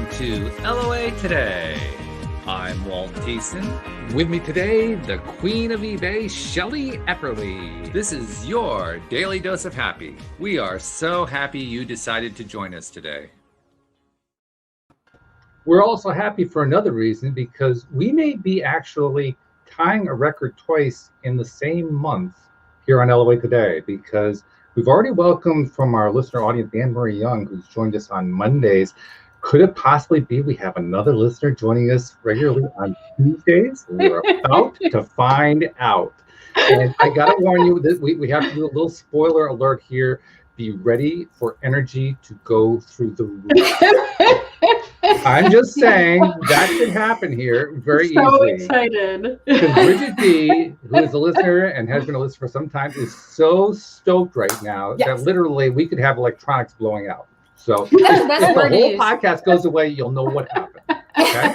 on to LOA Today. I'm Walt Thiessen. With me today, the queen of eBay, Shelly Epperly. This is your daily dose of happy. We are so happy you decided to join us today. We're also happy for another reason, because we may be actually tying a record twice in the same month here on LOA Today, because we've already welcomed from our listener audience Anne Marie Young, who's joined us on Mondays. Could it possibly be we have another listener joining us regularly on Tuesdays? We're about to find out. And I got to warn you that we have to do a little spoiler alert here. Be ready for energy to go through the roof. I'm just saying that could happen here very easily. So excited. Because Bridget D, who is a listener and has been a listener for some time, is so stoked right now that literally we could have electronics blowing out. So if the whole podcast goes away, you'll know what happened. Okay?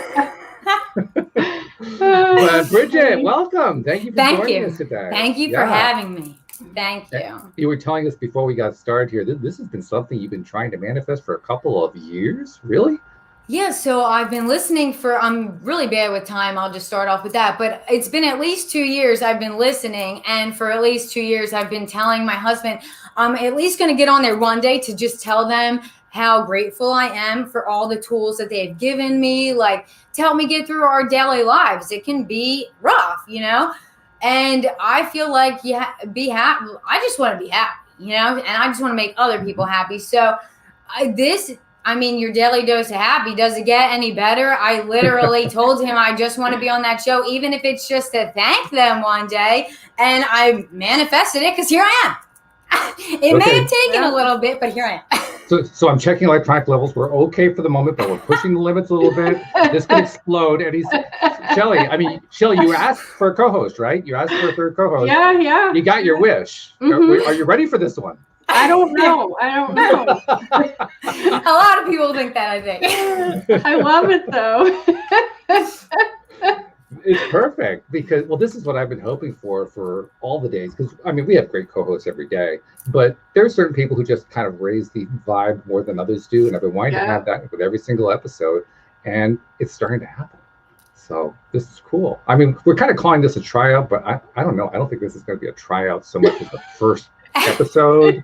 But Bridget, welcome. Thank you for joining us today. Thank you for having me. Thank you. You were telling us before we got started here, this has been something you've been trying to manifest for a couple of years, really? Yeah, so I've been listening I'm really bad with time. I'll just start off with that. But it's been at least 2 years I've been listening. And for at least 2 years, I've been telling my husband, I'm at least going to get on there one day to just tell them how grateful I am for all the tools that they've given me, like to help me get through our daily lives. It can be rough, and I feel like be happy. I just want to be happy, and I just want to make other people happy. So your daily dose of happy, does it get any better? I literally told him I just want to be on that show, even if it's just to thank them one day. And I manifested it because here I am. It may have taken a little bit, but here I am. So I'm checking electronic levels. We're okay for the moment, but we're pushing the limits a little bit. This could explode. And Shelly, you asked for a co-host, right? You asked for a third co-host. Yeah. You got your wish. Mm-hmm. Are you ready for this one? I don't know. A lot of people think that, I think. I love it, though. It's perfect because, this is what I've been hoping for all the days. Because, we have great co-hosts every day, but there are certain people who just kind of raise the vibe more than others do. And I've been wanting to have that with every single episode. And it's starting to happen. So this is cool. We're kind of calling this a tryout, but I don't know. I don't think this is going to be a tryout so much as the first episode.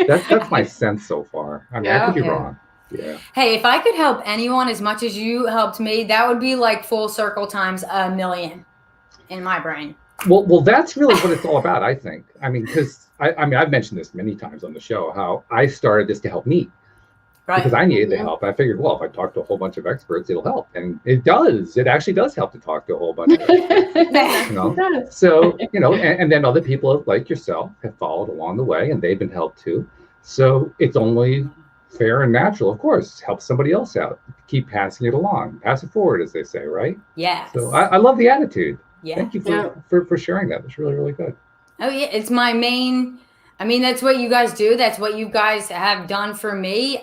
That's my sense so far. I could be wrong. Yeah. Hey, if I could help anyone as much as you helped me, that would be like full circle times 1,000,000 in my brain. Well, that's really what it's all about, I think. Because I've mentioned this many times on the show, how I started this to help me. Right. Because I needed the help. I figured, if I talk to a whole bunch of experts, it'll help. And it does. It actually does help to talk to a whole bunch of experts. So, and then other people like yourself have followed along the way, and they've been helped too. So it's only fair and natural, of course, help somebody else out. Keep passing it along. Pass it forward, as they say, right? Yes. So I love the attitude. Yeah. Thank you for sharing that. It's really, really good. Oh, yeah. It's my main... that's what you guys do. That's what you guys have done for me.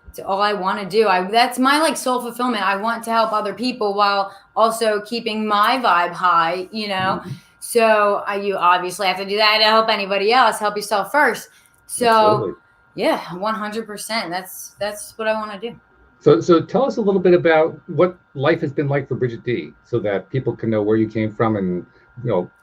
It's all I want to do. That's my soul fulfillment. I want to help other people while also keeping my vibe high, Mm-hmm. So you obviously have to do that to help anybody else. Help yourself first. So Absolutely. Yeah, 100%. That's what I want to do. So tell us a little bit about what life has been like for Bridget D, so that people can know where you came from and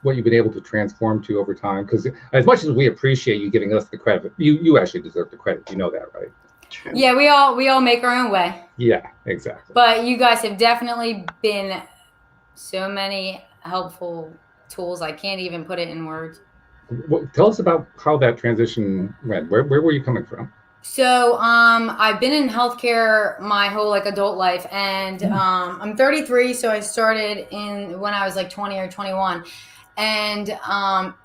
what you've been able to transform to over time. Because as much as we appreciate you giving us the credit, you actually deserve the credit. You know that, right? True. Yeah, we all make our own way. Yeah, exactly. But you guys have definitely been so many helpful tools. I can't even put it in words. Well, tell us about how that transition went. Where were you coming from? So I've been in healthcare my whole really life, and I'm 33, so I started when I was 20 or 21, and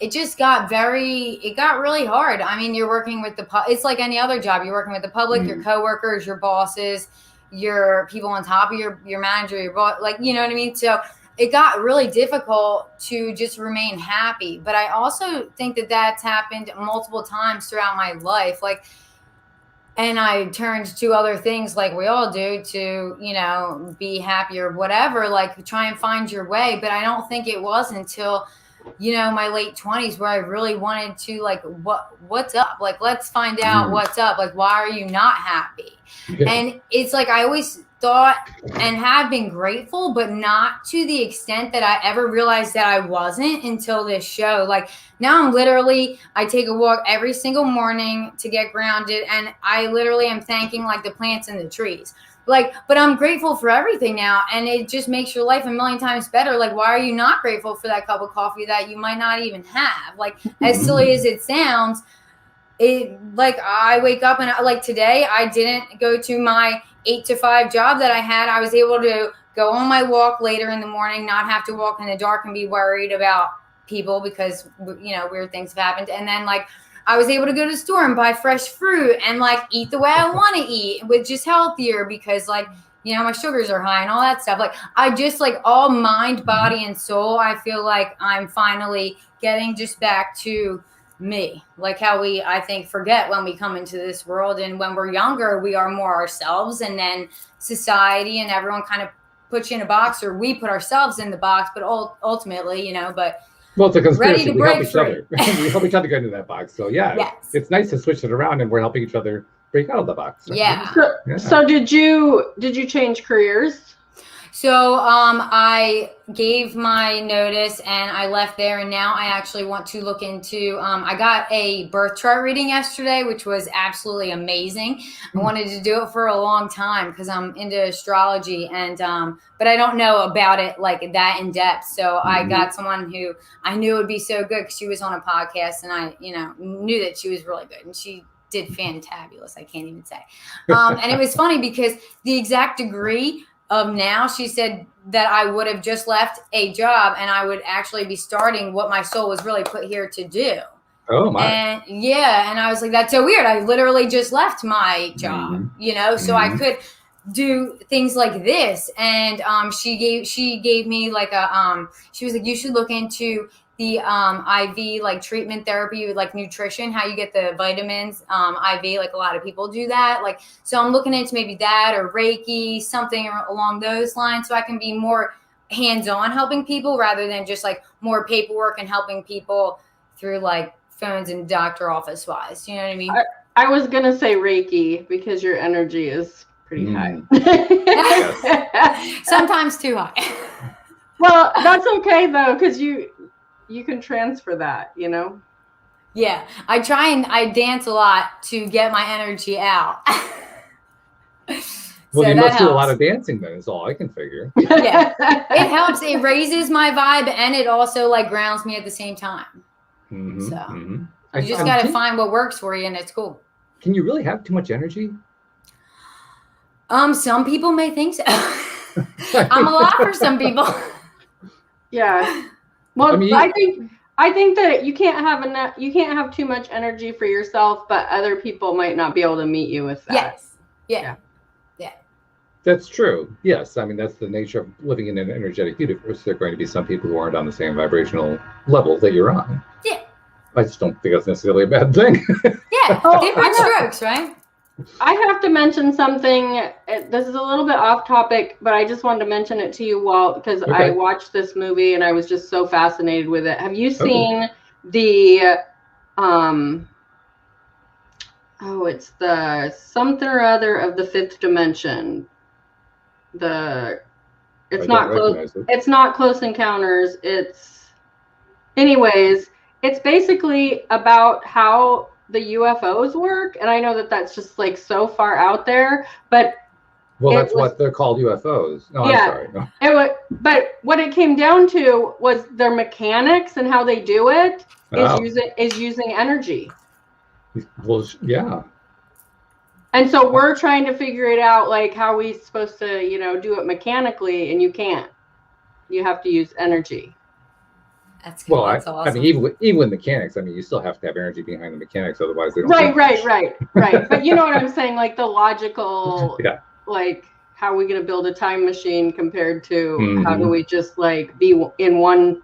it got really hard. You're working with it's like any other job. You're working with the public, your coworkers, your bosses, your people on top of your manager, your boss, you know what I mean? So it got really difficult to just remain happy. But I also think that that's happened multiple times throughout my life. And I turned to other things like we all do to, be happy or whatever, try and find your way. But I don't think it was until, my late 20s where I really wanted to what's up? Let's find out what's up. Why are you not happy? Yeah. And it's I always thought and have been grateful, but not to the extent that I ever realized that I wasn't until this show. Like now I take a walk every single morning to get grounded, and I literally am thanking like the plants and the trees. Like, but I'm grateful for everything now, and it just makes your life a million times better. Like, why are you not grateful for that cup of coffee that you might not even have? Like, as silly as it sounds, I wake up and like today I didn't go to my 8 to 5 job that I had. I was able to go on my walk later in the morning, not have to walk in the dark and be worried about people because, weird things have happened. And then like I was able to go to the store and buy fresh fruit and like eat the way I want to eat, which is healthier because like, my sugars are high and all that stuff. Like I just like all mind, body, and soul. I feel like I'm finally getting just back to me, like how we, I think, forget when we come into this world. And when we're younger, we are more ourselves. And then society and everyone kind of puts you in a box, or we put ourselves in the box. But ultimately, but well, it's a conspiracy. ready to We break help each free. other. We help each other get into that box. So yeah, Yes. it's nice to switch it around, and we're helping each other break out of the box. Right? Yeah. So did you change careers? So I gave my notice and I left there, and now I actually want to look into I got a birth chart reading yesterday, which was absolutely amazing. I wanted to do it for a long time because I'm into astrology, and but I don't know about it like that in depth. So I got someone who I knew would be so good because she was on a podcast, and I knew that she was really good, and she did fantabulous. I can't even say. And it was funny because the exact degree of now, she said that I would have just left a job and I would actually be starting what my soul was really put here to do. Oh my. And and I was like, that's so weird. I literally just left my job, so I could do things like this. And she gave me like she was like, you should look into the IV like treatment therapy with like nutrition, how you get the vitamins IV, like a lot of people do that. Like, so I'm looking into maybe that or Reiki, something along those lines, so I can be more hands-on helping people rather than just like more paperwork and helping people through like phones and doctor office wise. You know what I mean? I was gonna say Reiki because your energy is pretty high. Sometimes too high. Well, that's okay though, because you can transfer that, Yeah, I try and I dance a lot to get my energy out. Well, So you that must do a helps. lot of dancing then, is all I can figure. Yeah, it helps. It raises my vibe, and it also like grounds me at the same time. So you just got to find what works for you, and it's cool. Can you really have too much energy? Some people may think so. I'm a lot for some people. Yeah. Well, I mean, I think that you can't have too much energy for yourself, but other people might not be able to meet you with that. Yes. Yeah. That's true. Yes. I mean, that's the nature of living in an energetic universe. There are going to be some people who aren't on the same vibrational level that you're on. Yeah. I just don't think that's necessarily a bad thing. Yeah. Different strokes, right? I have to mention something. This is a little bit off topic, but I just wanted to mention it to you, Walt, because I watched this movie and I was just so fascinated with it. Have you seen the it's the something or other of the fifth dimension? It's not Close Encounters. Anyways, it's basically about how the UFOs work, and I know that that's just like so far out there, but that's what they're called, UFOs. No, yeah, I'm sorry. No. But what it came down to was their mechanics and how they do it is using energy. Well, yeah. And so we're trying to figure it out, like how we supposed to, do it mechanically, and you can't. You have to use energy. That's cool. That's awesome. I mean, even with mechanics, I mean, you still have to have energy behind the mechanics, otherwise they don't. Right. But you know what I'm saying? Like the logical, like how are we going to build a time machine compared to how do we just like be in one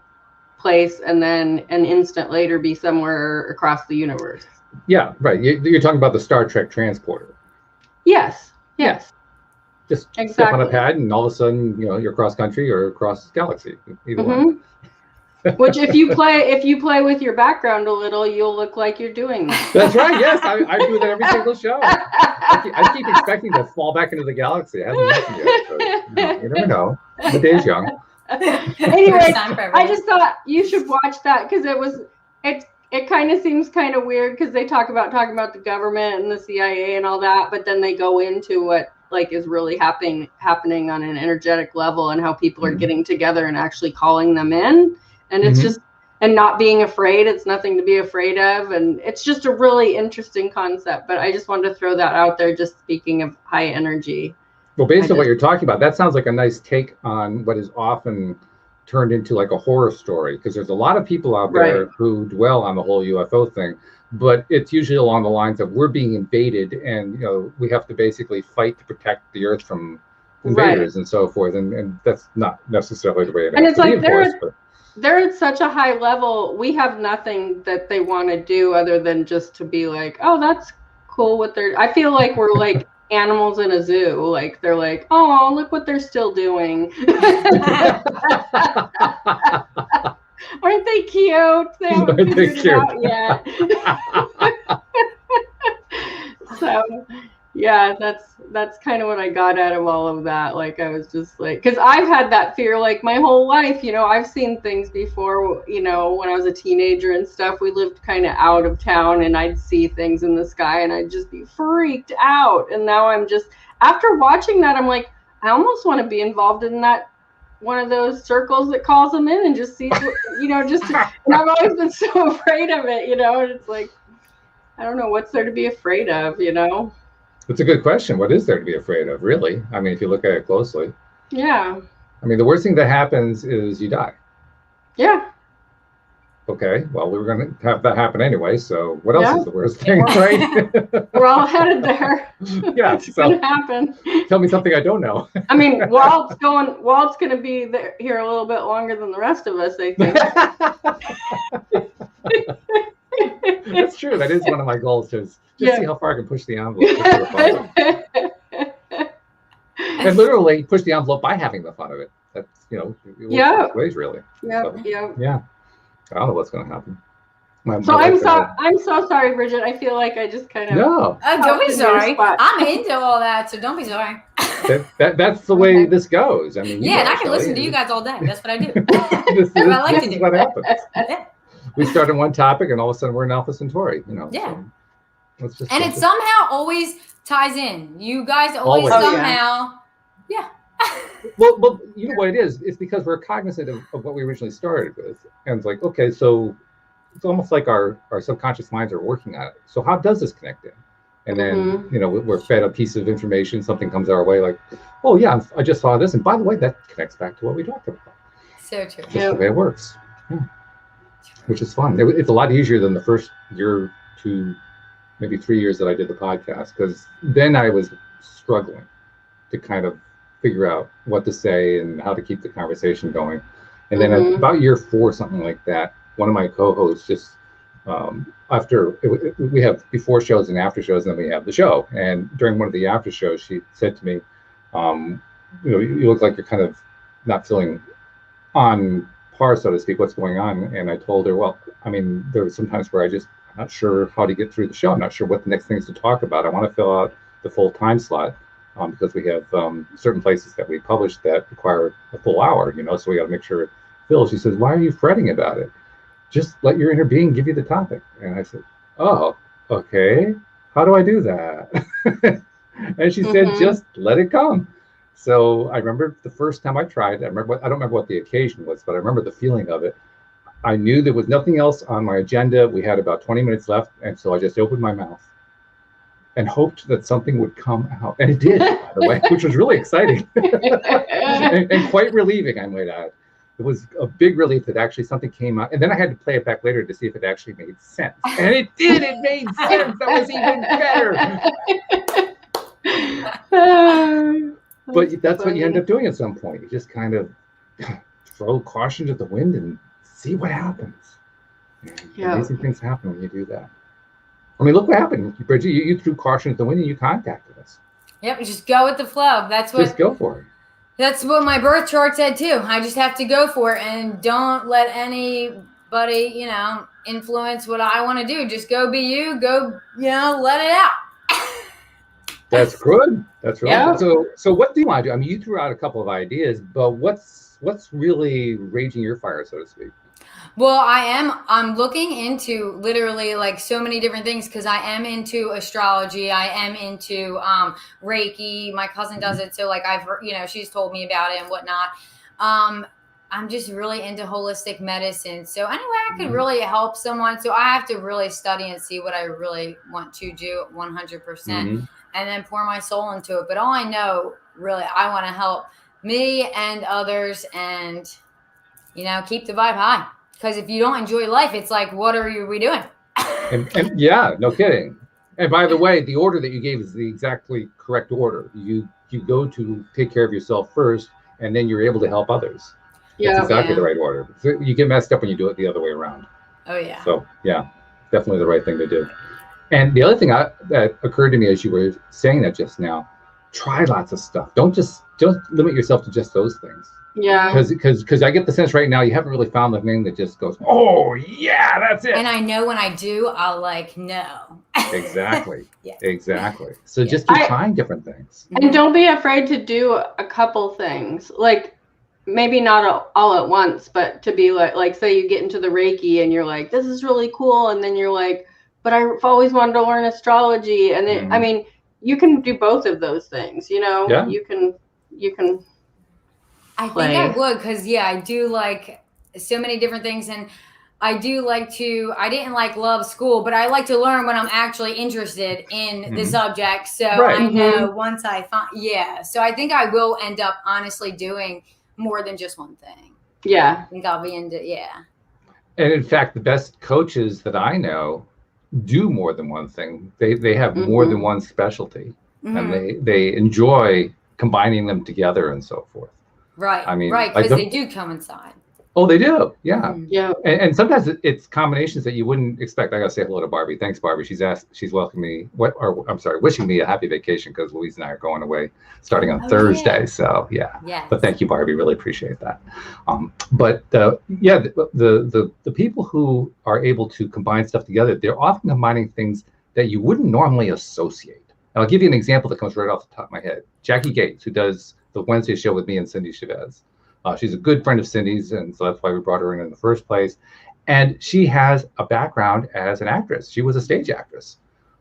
place and then an instant later be somewhere across the universe? Yeah, right. You're talking about the Star Trek transporter. Yes. Just step on a pad and all of a sudden, you're across country or across galaxy. Either one. Which if you play with your background a little, you'll look like you're doing that. That's right. Yes, I do that every single show. I keep expecting to fall back into the galaxy. It hasn't happened yet. So, you never know. The day's young. Anyway, I just thought you should watch that because it kind of seems kind of weird because they talk about the government and the CIA and all that, but then they go into what like is really happening on an energetic level and how people are getting together and actually calling them in, and it's just and not being afraid. It's nothing to be afraid of, and it's just a really interesting concept. But I just wanted to throw that out there. Just speaking of high energy. Well, based on what you're talking about, that sounds like a nice take on what is often turned into like a horror story, because there's a lot of people out there who dwell on the whole UFO thing, but it's usually along the lines of we're being invaded and we have to basically fight to protect the earth from invaders and so forth, and that's not necessarily the way it is. And it's like they're at such a high level, we have nothing that they want to do other than just to be like, oh, that's cool what they're I feel like we're like animals in a zoo, like they're like, oh, look what they're still doing. Aren't they cute? They haven't figured it out yet. So yeah, that's kind of what I got out of all of that. Like I was just like, because I've had that fear like my whole life, I've seen things before, when I was a teenager and stuff. We lived kind of out of town and I'd see things in the sky and I'd just be freaked out. And now I'm just, after watching that, I'm like, I almost want to be involved in that, one of those circles that calls them in and just see, and I've always been so afraid of it, and it's like, I don't know, what's there to be afraid of, That's a good question. What is there to be afraid of, really? I mean, if you look at it closely. Yeah. I mean, the worst thing that happens is you die. Yeah. Okay. Well, we were going to have that happen anyway. So what else is the worst thing, right? We're all headed there. Yeah. It's going to happen. Tell me something I don't know. I mean, Walt's going to be here a little bit longer than the rest of us, I think. That's true. That is one of my goals, just see how far I can push the envelope. And literally push the envelope by having the fun of it. That's both ways, really. Yeah. I don't know what's going to happen. I'm so sorry, Bridget. I feel like I just kind of don't be sorry. I'm into all that, so don't be sorry. That's the way this goes. I mean, and I can listen to you guys all day. That's what I do. This is what happens. We start on one topic, and all of a sudden we're in Alpha Centauri. Yeah. So it somehow always ties in. You guys always somehow. Yeah. Well, you know what it is? It's because we're cognizant of what we originally started with, and it's like, okay, so it's almost like our subconscious minds are working on it. So how does this connect in? And then we're fed a piece of information. Something comes our way, like, oh yeah, I just saw this, and by the way, that connects back to what we talked about. So true. Just the way it works. Yeah. Which is fun. It's a lot easier than the first year to maybe 3 years that I did the podcast, because then I was struggling to kind of figure out what to say and how to keep the conversation going. And then about year 4, something like that, one of my co-hosts just we have before shows and after shows, and then we have the show. And during one of the after shows, she said to me, you look like you're kind of not feeling on par, so to speak, what's going on. And I told her, well, I mean, there were some times where I'm not sure how to get through the show. I'm not sure what the next thing is to talk about. I want to fill out the full time slot because we have certain places that we publish that require a full hour, so we got to make sure it fills. She says, why are you fretting about it? Just let your inner being give you the topic. And I said, oh, okay. How do I do that? And she said, just let it come. So I remember the first time I tried, I don't remember what the occasion was, but I remember the feeling of it. I knew there was nothing else on my agenda. We had about 20 minutes left. And so I just opened my mouth and hoped that something would come out. And it did, by the way, which was really exciting and quite relieving, I might add. It was a big relief that actually something came out. And then I had to play it back later to see if it actually made sense. And it did. It made sense. That was even better. But that's what you end up doing at some point. You just kind of throw caution to the wind and see what happens. Amazing things happen when you do that. I mean, look what happened, Bridget. You threw caution to the wind and you contacted us. Yep, you just go with the flow. That's what. Just go for it. That's what my birth chart said too. I just have to go for it and don't let anybody, influence what I want to do. Just go be you. Go, let it out. That's good. That's really good. So what do you want to do? I mean, you threw out a couple of ideas, but what's really raging your fire, so to speak? Well, I'm looking into literally like so many different things because I am into astrology. I am into Reiki. My cousin does it. So like she's told me about it and whatnot. I'm just really into holistic medicine. So anyway, I could really help someone. So I have to really study and see what I really want to do 100%. And then pour my soul into it. But all I know, really, I want to help me and others and, keep the vibe high. Because if you don't enjoy life, it's like, what are we doing? and yeah, no kidding. And by the way, the order that you gave is the exactly correct order. You go to take care of yourself first, and then you're able to help others. That's exactly the right order. So you get messed up when you do it the other way around. Oh, yeah. So, yeah, definitely the right thing to do. And the other thing that occurred to me as you were saying that just now, try lots of stuff. Don't limit yourself to just those things. Yeah. Because I get the sense right now you haven't really found the thing that just goes, oh yeah, that's it. And I know when I do, I'll like no. Exactly. Yeah. Exactly. So just keep trying different things. And don't be afraid to do a couple things. Like maybe not all at once, but to be like say you get into the Reiki and you're like, this is really cool, and then you're like, but I've always wanted to learn astrology. And then I mean, you can do both of those things, Yeah. You can I think I would, because I do like so many different things, and I do like to. I didn't love school, but I like to learn when I'm actually interested in the subject. So I know once I find, So I think I will end up honestly doing more than just one thing. Yeah, I think I'll be into And in fact, the best coaches that I know do more than one thing. They have more than one specialty, and they enjoy combining them together and so forth. Right. I mean, because they do coincide. Oh, they do. Yeah. Yeah. And sometimes it's combinations that you wouldn't expect. I gotta say hello to Barbie. Thanks, Barbie. She's welcoming me. Wishing me a happy vacation because Louise and I are going away starting on Thursday. Yeah. So yeah. But thank you, Barbie. Really appreciate that. The people who are able to combine stuff together, they're often combining things that you wouldn't normally associate. And I'll give you an example that comes right off the top of my head. Jackie Gates, who does the Wednesday show with me and Cindy Chavez. She's a good friend of Cindy's, and so that's why we brought her in the first place. And she has a background as an actress. She was a stage actress,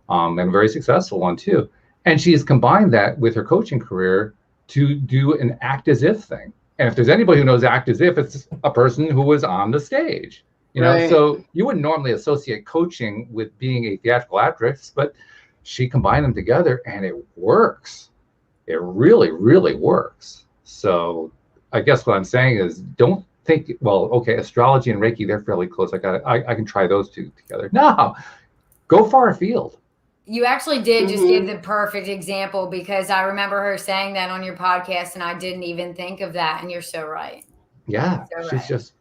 and a very successful one too. And she has combined that with her coaching career to do an act as if thing. And if there's anybody who knows act as if, it's a person who was on the stage. So you wouldn't normally associate coaching with being a theatrical actress, but she combined them together, and it works. It really, really works. So I guess what I'm saying is, don't think, astrology and Reiki, they're fairly close. I can try those two together. No, go far afield. You actually did just give the perfect example, because I remember her saying that on your podcast, and I didn't even think of that. And you're so right. Yeah, she's just,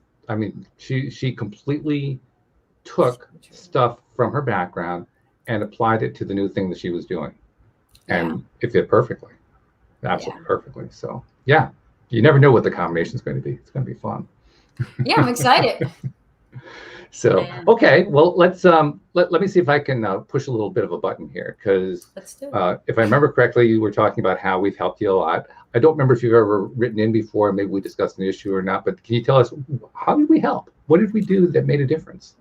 she completely took stuff from her background and applied it to the new thing that she was doing. And it fit perfectly. Absolutely perfectly. So you never know what the combination is going to be. It's going to be fun. Yeah, I'm excited. So okay, well let's let me see if I can push a little bit of a button here, because if I remember correctly, you were talking about how we've helped you a lot. I don't remember if you've ever written in before. Maybe we discussed an issue or not, but can you tell us, how did we help? What did we do that made a difference?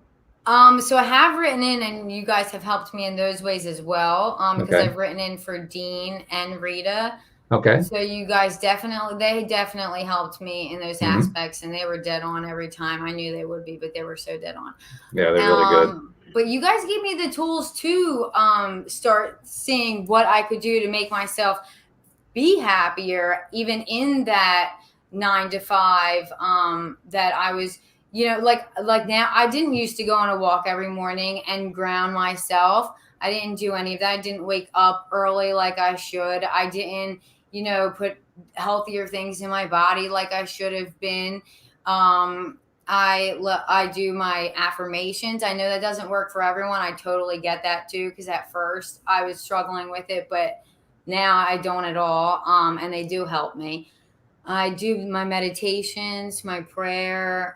So I have written in, and you guys have helped me in those ways as well. Because I've written in for Dean and Rita. Okay. So you guys definitely helped me in those aspects, and they were dead on every time. I knew they would be, but they were so dead on. Yeah, they're really good. But you guys gave me the tools to start seeing what I could do to make myself be happier, even in that 9 to 5 that I was, like now. I didn't used to go on a walk every morning and ground myself. I didn't do any of that. I didn't wake up early like I should. I didn't, put healthier things in my body like I should have been. I do my affirmations. I know that doesn't work for everyone. I totally get that too, because at first I was struggling with it, but now I don't at all. And they do help me. I do my meditations, my prayer.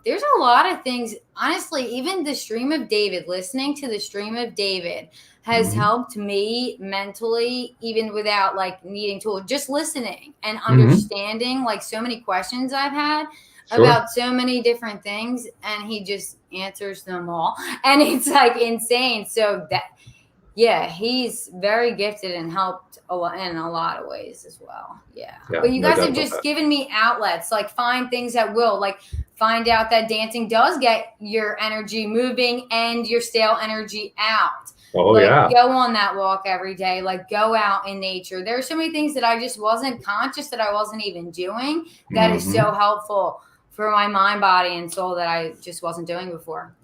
There's a lot of things. Honestly, even the stream of David, listening to the stream of David has helped me mentally, even without like needing to, just listening and understanding like so many questions I've had about so many different things, and he just answers them all. And it's like insane. So that, yeah, he's very gifted and helped a lot in a lot of ways as well. Yeah. But you guys have just given me outlets, like find things that will, like find out that dancing does get your energy moving and your stale energy out. Oh, like, go on that walk every day, like go out in nature. There are so many things that I just wasn't conscious that I wasn't even doing that is so helpful for my mind, body, and soul that I just wasn't doing before.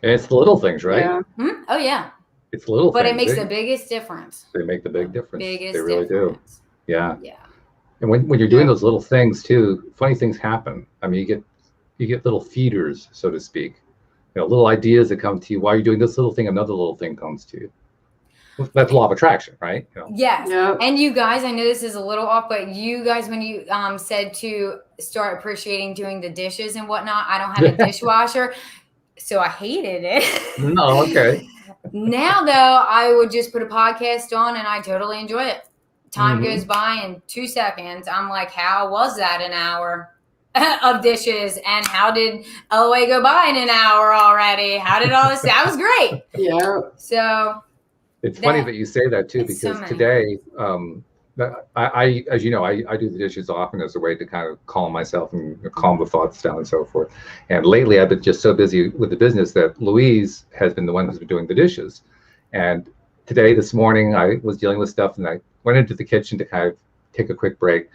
And it's the little things, right? Yeah. Oh, yeah. It's little but things. It makes the biggest difference. They make the big difference. Biggest they really difference. Do. Yeah. Yeah. And when you're doing those little things too, funny things happen. I mean, you get little feeders, so to speak. You know, little ideas that come to you while you're doing this little thing. Another little thing comes to you. That's law of attraction, right? You know? Yes. Yeah. And you guys, I know this is a little off, but you guys, when you said to start appreciating doing the dishes and whatnot, I don't have a dishwasher, so I hated it. No, okay. Now, though, I would just put a podcast on and I totally enjoy it. Time goes by in 2 seconds. I'm like, how was that an hour of dishes? And how did LOA go by in an hour already? How did all this? That was great. Yeah. So it's funny that you say that too, because today, I as you know, I do the dishes often as a way to kind of calm myself and calm the thoughts down and so forth. And lately I've been just so busy with the business that Louise has been the one who's been doing the dishes. And today, this morning, I was dealing with stuff and I went into the kitchen to kind of take a quick break.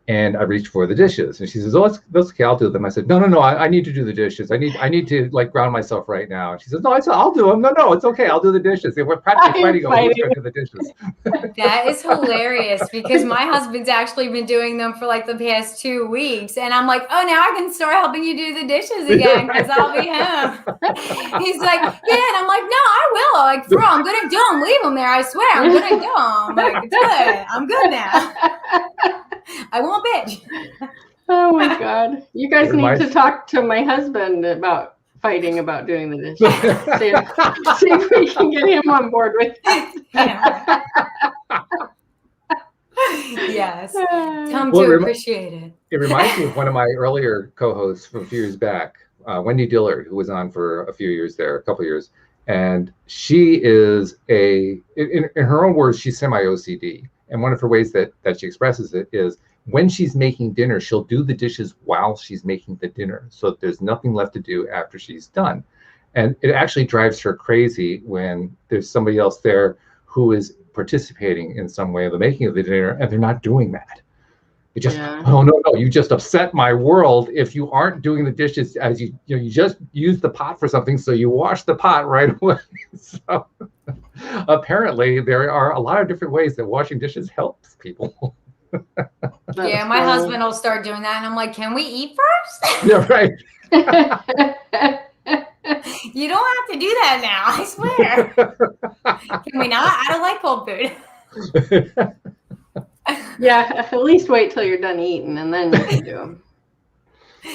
And I reached for the dishes, and she says, "Oh, that's okay. I'll do them." I said, "No. I need to do the dishes. I need to like ground myself right now." And she says, "No, I'll do them. No, it's okay. I'll do the dishes." And we're practically fighting over who's going to do the dishes. That is hilarious because my husband's actually been doing them for like the past 2 weeks, and I'm like, "Oh, now I can start helping you do the dishes again because I'll be home." He's like, "Yeah," and I'm like, "No, I will. Like, bro, I'm gonna do them. Leave them there. I swear, I'm gonna do them. Like, it's good. I'm good now." I won't bitch. Oh my God. You guys need to talk to my husband about fighting about doing the dishes. See if we can get him on board with it. Yes. Come to appreciate it. It reminds me of one of my earlier co-hosts from a few years back, Wendy Dillard, who was on for a couple years. And she is in her own words, she's semi-OCD. And one of her ways that she expresses it is when she's making dinner, she'll do the dishes while she's making the dinner. So there's nothing left to do after she's done. And it actually drives her crazy when there's somebody else there who is participating in some way of the making of the dinner and they're not doing that. It just, oh no, you just upset my world if you aren't doing the dishes as you just use the pot for something, so you wash the pot right away. So apparently there are a lot of different ways that washing dishes helps people. Yeah, my husband will start doing that and I'm like, can we eat first? Yeah, right. You don't have to do that now, I swear. Can we not? I don't like cold food. Yeah, at least wait till you're done eating and then you can do them.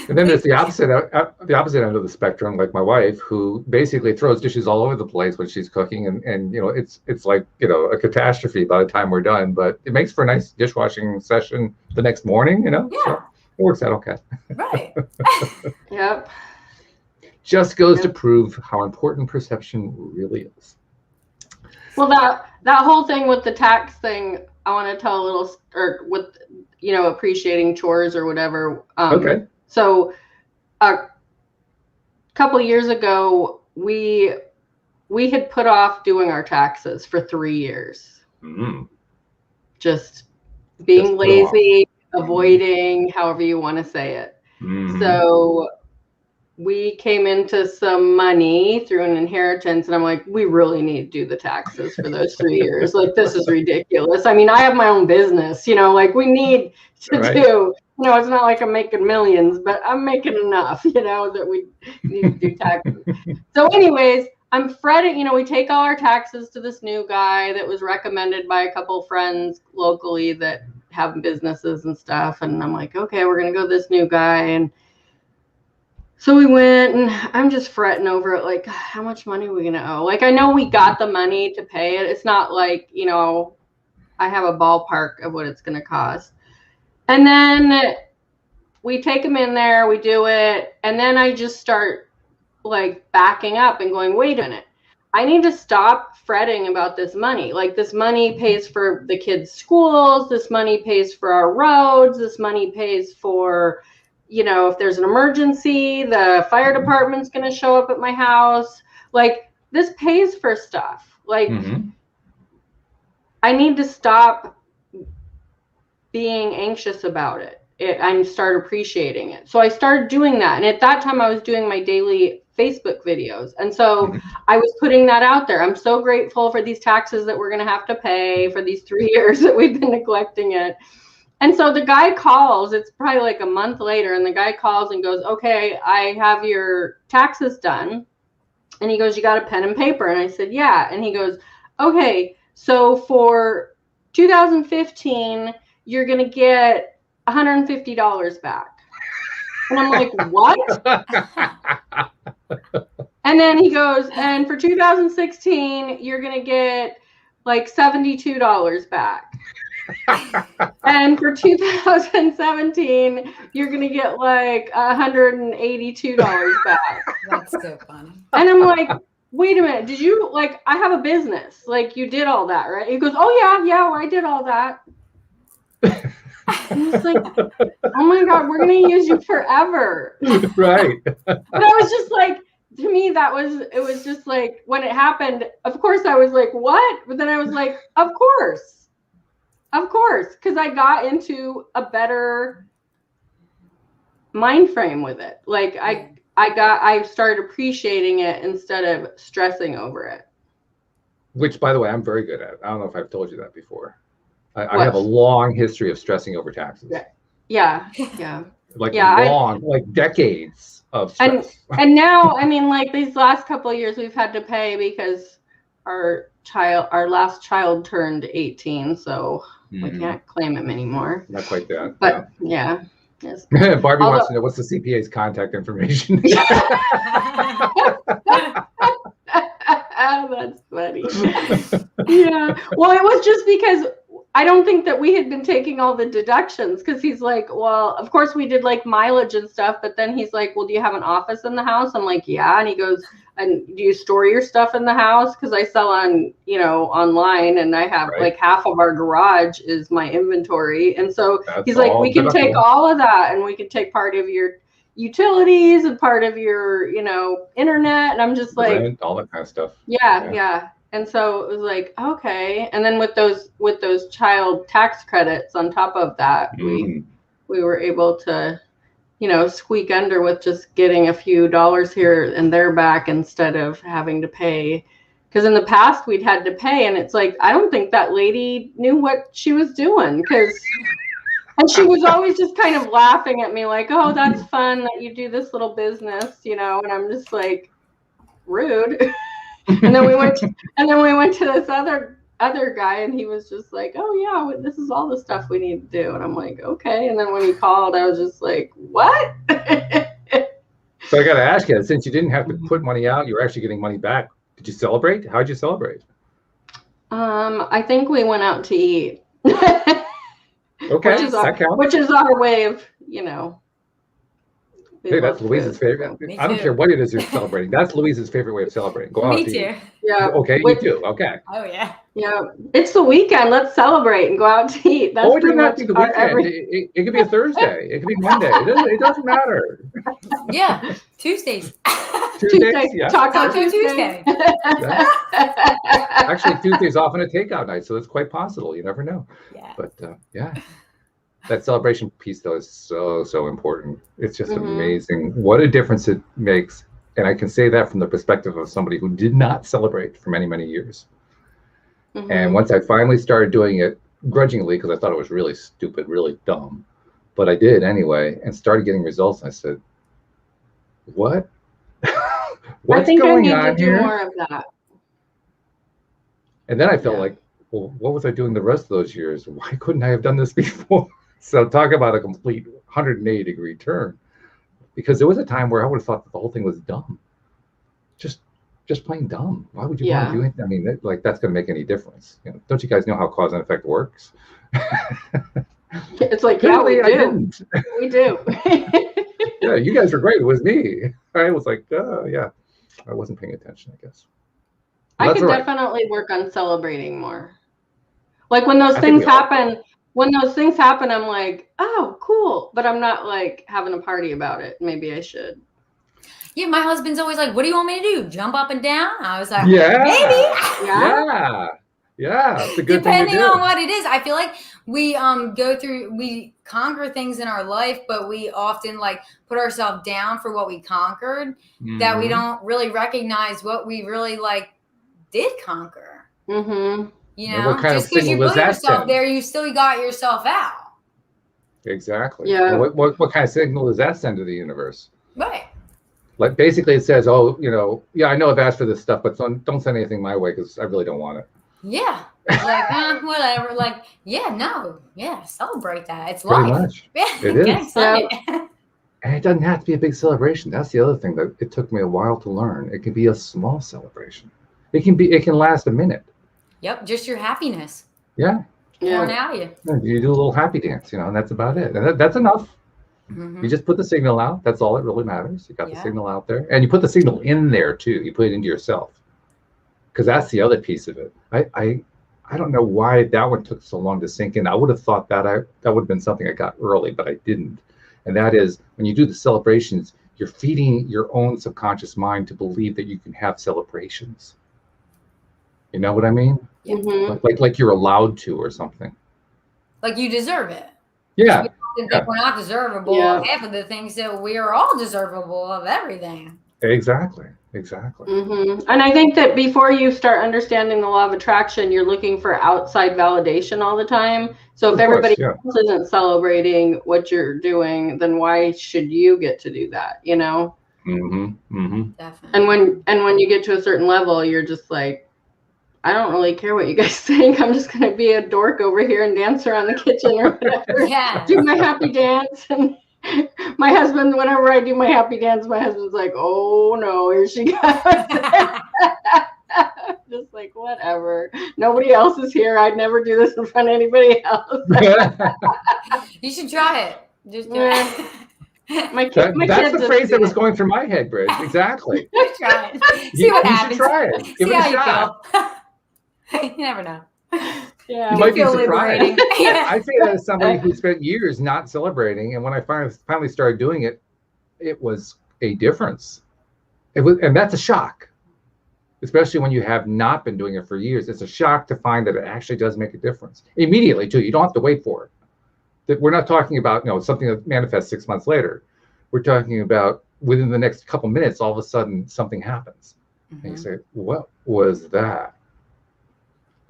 And then there's the opposite end of the spectrum, like my wife, who basically throws dishes all over the place when she's cooking, and it's like a catastrophe by the time we're done. But it makes for a nice dishwashing session the next morning, Yeah. So it works out okay. Right. Yep. Just goes to prove how important perception really is. Well, that whole thing with the tax thing, I want to tell a little, or with appreciating chores or whatever. Okay. So a couple years ago, we had put off doing our taxes for 3 years. Mm-hmm. Just being lazy, avoiding, however you want to say it. Mm-hmm. So we came into some money through an inheritance, and I'm like, we really need to do the taxes for those 3 years. Like, this is ridiculous. I mean, I have my own business, like we need to do, it's not like I'm making millions, but I'm making enough, that we need to do taxes. So anyways, I'm fretting, we take all our taxes to this new guy that was recommended by a couple of friends locally that have businesses and stuff. And I'm like, okay, we're going to go to this new guy. And so we went, and I'm just fretting over it. Like, how much money are we going to owe? Like, I know we got the money to pay it. It's not like, you know, I have a ballpark of what it's going to cost. And then we take them in there, we do it. And then I just start like backing up and going, wait a minute. I need to stop fretting about this money. Like, this money pays for the kids' schools. This money pays for our roads. This money pays for, you know, if there's an emergency, the fire department's going to show up at my house. Like, this pays for stuff. Like, I need to stop being anxious about it. And start appreciating it. So I started doing that. And at that time I was doing my daily Facebook videos. And so I was putting that out there. I'm so grateful for these taxes that we're going to have to pay for these 3 years that we've been neglecting it. And so the guy calls, it's probably like a month later, and the guy calls and goes, okay, I have your taxes done. And he goes, you got a pen and paper? And I said, yeah. And he goes, okay, so for 2015, you're going to get $150 back. And I'm like, what? And then he goes, and for 2016, you're going to get like $72 back. And for 2017, you're going to get like $182 back. That's so funny. And I'm like, wait a minute. Did you, like, I have a business. Like, you did all that, right? He goes, oh yeah, well, I did all that. And it's like, oh my God, we're going to use you forever. Right. But I was just like, to me, it was just like, when it happened, of course I was like, what? But then I was like, of course. Because I got into a better mind frame with it. Like, I started appreciating it instead of stressing over it. Which, by the way, I'm very good at. I don't know if I've told you that before. I have a long history of stressing over taxes. Yeah. Like decades of stress. And now, I mean, like, these last couple of years we've had to pay because our last child turned 18, so we can't claim him anymore. Not quite that. But yeah. Yes. Barbie wants to know, what's the CPA's contact information? That's funny. Yeah. Well, it was just because I don't think that we had been taking all the deductions, because he's like, well, of course we did like mileage and stuff, but then he's like, well, do you have an office in the house? I'm like, yeah. And he goes, and do you store your stuff in the house? Because I sell on, online, and I have like half of our garage is my inventory. And so he's like, we can take all of that, and we can take part of your utilities and part of your, internet. And I'm just like, rent, all that kind of stuff. Yeah. And so it was like, okay. And then with those child tax credits on top of that, we were able to, squeak under with just getting a few dollars here and there back instead of having to pay. Because in the past we'd had to pay, and it's like, I don't think that lady knew what she was doing, and she was always just kind of laughing at me like, oh, that's fun that you do this little business, and I'm just like, rude. And then we went to this other guy, and he was just like, oh yeah, this is all the stuff we need to do. And I'm like, okay. And then when he called, I was just like, what? So I got to ask you, since you didn't have to put money out, you were actually getting money back. Did you celebrate? How'd you celebrate? I think we went out to eat. Okay, which is our way of, Hey, that's Louise's favorite. I don't care what it is you're celebrating. That's Louise's favorite way of celebrating. Go out to eat. Yeah. Okay, you too. Okay. Oh yeah. Yeah. It's the weekend. Let's celebrate and go out to eat. That's it doesn't have to be the weekend. It could be a Thursday. It could be Monday. It doesn't matter. Yeah. Tuesdays. Tuesdays. Yeah. Taco Tuesday. Yeah. Actually, Tuesday's often a takeout night, so it's quite possible. You never know. Yeah. But yeah. That celebration piece, though, is so important. It's just amazing what a difference it makes. And I can say that from the perspective of somebody who did not celebrate for many, many years. And once I finally started doing it grudgingly, because I thought it was really stupid, really dumb, but I did anyway, and started getting results, I said, what? What's going on here? I think I need to do more of that. And then I felt like well, what was I doing the rest of those years? Why couldn't I have done this before? So talk about a complete 180-degree turn. Because there was a time where I would have thought that the whole thing was dumb. Just plain dumb. Why would you want to do anything? I mean, that's going to make any difference. Don't you guys know how cause and effect works? It's like, yeah, we do. I didn't. We do. Yeah, you guys were great. It was me. I was like, yeah, I wasn't paying attention, I guess. I could definitely work on celebrating more. Like when those things happen, I'm like, oh, cool. But I'm not like having a party about it. Maybe I should. Yeah, my husband's always like, what do you want me to do? Jump up and down? I was like, yeah, maybe. Yeah. It's a good Depending thing to do. on what it is. I feel like we we conquer things in our life, but we often like put ourselves down for what we conquered, that we don't really recognize what we really like did conquer. Mm-hmm. You know, just because you put yourself there, you still got yourself out. Exactly. Yeah. Well, what kind of signal does that send to the universe? Right. Like basically it says, oh, yeah, I know I've asked for this stuff, but don't send anything my way because I really don't want it. Yeah. Like, whatever. Like, yeah, celebrate that. It's pretty life. Much. Yeah, it is. Yeah. And it doesn't have to be a big celebration. That's the other thing that it took me a while to learn. It can be a small celebration. It can last a minute. Yep, just your happiness. Yeah. Pouring out of you. You do a little happy dance, and that's about it. And that's enough. Mm-hmm. You just put the signal out. That's all that really matters. You got the signal out there. And you put the signal in there too. You put it into yourself. Because that's the other piece of it. I don't know why that one took so long to sink in. I would have thought that would have been something I got early, but I didn't. And that is when you do the celebrations, you're feeding your own subconscious mind to believe that you can have celebrations. You know what I mean? Mm-hmm. Like you're allowed to or something. Like you deserve it. Yeah. We think we're not deservable of half of the things, that we are all deservable of everything. Exactly. Mm-hmm. And I think that before you start understanding the law of attraction, you're looking for outside validation all the time. So if everybody else isn't celebrating what you're doing, then why should you get to do that? Mm-hmm. Mm-hmm. Definitely. And when you get to a certain level, you're just like, I don't really care what you guys think. I'm just going to be a dork over here and dance around the kitchen or whatever. Yeah. Do my happy dance. And my husband, whenever I do my happy dance, my husband's like, oh no, here she goes. Just like, whatever. Nobody else is here. I'd never do this in front of anybody else. You should try it. Just do it. That's the phrase that was going through my head, Bridge. Exactly. Try it. See what happens. You should try it. Give it a shot. You never know. Yeah, you might be surprised. I say that as somebody who spent years not celebrating, and when I finally started doing it, it was a difference. And that's a shock, especially when you have not been doing it for years. It's a shock to find that it actually does make a difference immediately too. You don't have to wait for it. That we're not talking about something that manifests 6 months later. We're talking about within the next couple minutes, all of a sudden something happens, and you say, "What was that?"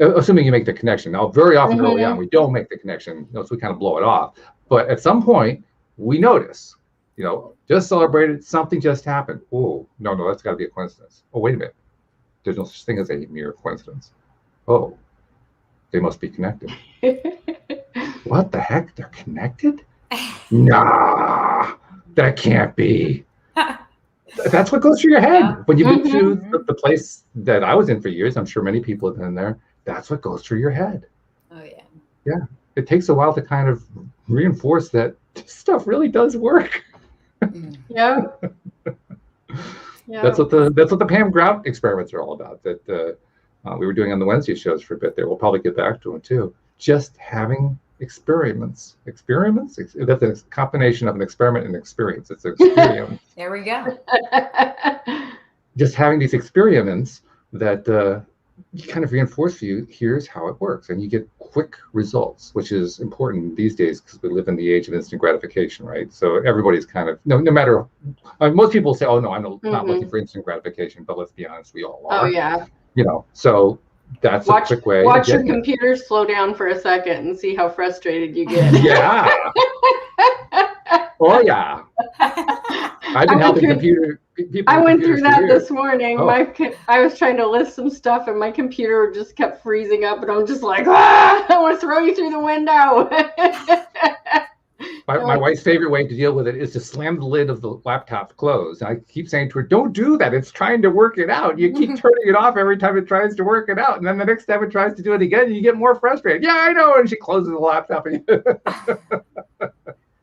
Assuming you make the connection. Now, very often early on, we don't make the connection, so we kind of blow it off. But at some point, we notice, just celebrated, something just happened. Oh, no, that's got to be a coincidence. Oh, wait a minute. There's no such thing as a mere coincidence. Oh, they must be connected. What the heck? They're connected? Nah, that can't be. That's what goes through your head. When you've been through the place that I was in for years, I'm sure many people have been there. That's what goes through your head. Oh, yeah. Yeah. It takes a while to kind of reinforce that this stuff really does work. Yeah. That's what the Pam Grout experiments are all about. That we were doing on the Wednesday shows for a bit there. We'll probably get back to it too. Just having experiments. That's a combination of an experiment and experience. It's an experience. There we go. Just having these experiments that you kind of reinforce for you, here's how it works. And you get quick results, which is important these days because we live in the age of instant gratification, right? So everybody's kind of, no matter, most people say, oh no, I'm not looking for instant gratification, but let's be honest, we all are. Oh yeah. So that's a quick way. Watch your computer slow down for a second and see how frustrated you get. Yeah. Oh yeah. I've been helping computer people. I went through that this morning. Oh. I was trying to list some stuff, and my computer just kept freezing up, and I'm just like, I want to throw you through the window. My wife's favorite way to deal with it is to slam the lid of the laptop closed. And I keep saying to her, don't do that. It's trying to work it out. You keep turning it off every time it tries to work it out. And then the next time it tries to do it again, you get more frustrated. Yeah, I know. And she closes the laptop.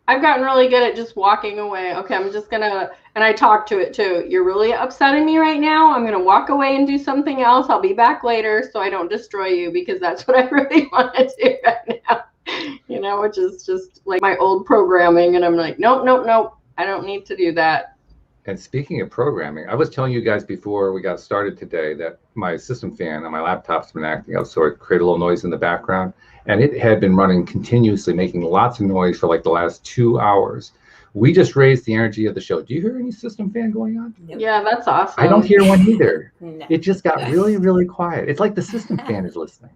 I've gotten really good at just walking away. Okay, I'm just going to, and I talk to it too. You're really upsetting me right now. I'm going to walk away and do something else. I'll be back later so I don't destroy you, because that's what I really want to do right now. You know, which is just like my old programming. And I'm like, nope. I don't need to do that. And speaking of programming, I was telling you guys before we got started today that my system fan on my laptop's been acting up, so it created a little noise in the background. And it had been running continuously, making lots of noise for like the last 2 hours. We just raised the energy of the show. Do you hear any system fan going on? Yeah, that's awesome. I don't hear one either. No. It just got really, really quiet. It's like the system fan is listening.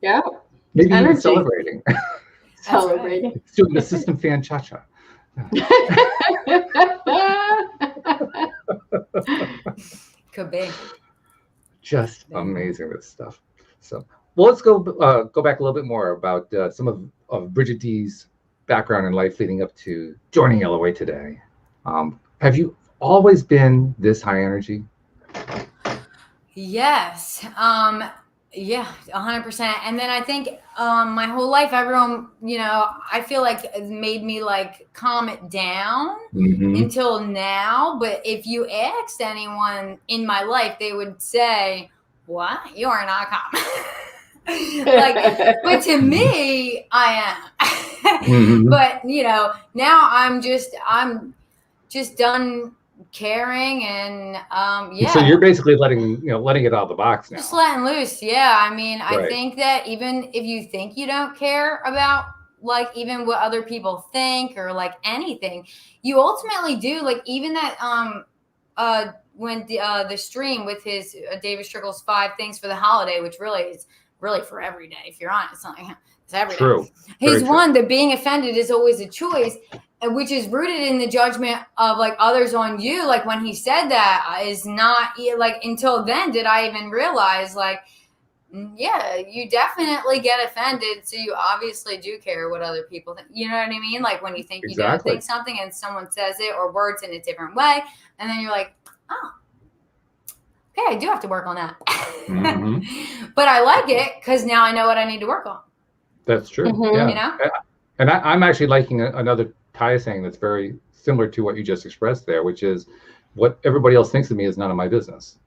Yeah. Maybe even celebrating. Celebrating. It's doing the system fan cha-cha. Could be. Just amazing, this stuff. So, well, let's go back a little bit more about some of Bridget D's background in life leading up to joining LOA Today. Have you always been this high energy? Yes. Yeah, 100%. And then I think my whole life, everyone, you know, I feel like it made me like calm it down until now. But if you asked anyone in my life, they would say, what? You are not calm. But to me, I am. But, you know, now I'm just done caring and yeah. So you're basically letting it out of the box now. Just letting loose. Yeah. I mean, I think that even if you think you don't care about like even what other people think or like anything, you ultimately do. Like even that when the stream with his David Strickle's 5 things for the holiday, which really is really for every day. If you're honest, it's every day. His one, the being offended is always a choice, which is rooted in the judgment of like others on you. Like when he said that is not like until then did I even realize like, yeah, you definitely get offended. So you obviously do care what other people think. You know what I mean? Like when you think you don't think something and someone says it or words in a different way. And then you're like, oh, okay, I do have to work on that. But I like it because now I know what I need to work on. That's true. Yeah. You know? And I'm actually liking another Ty saying that's very similar to what you just expressed there, which is what everybody else thinks of me is none of my business.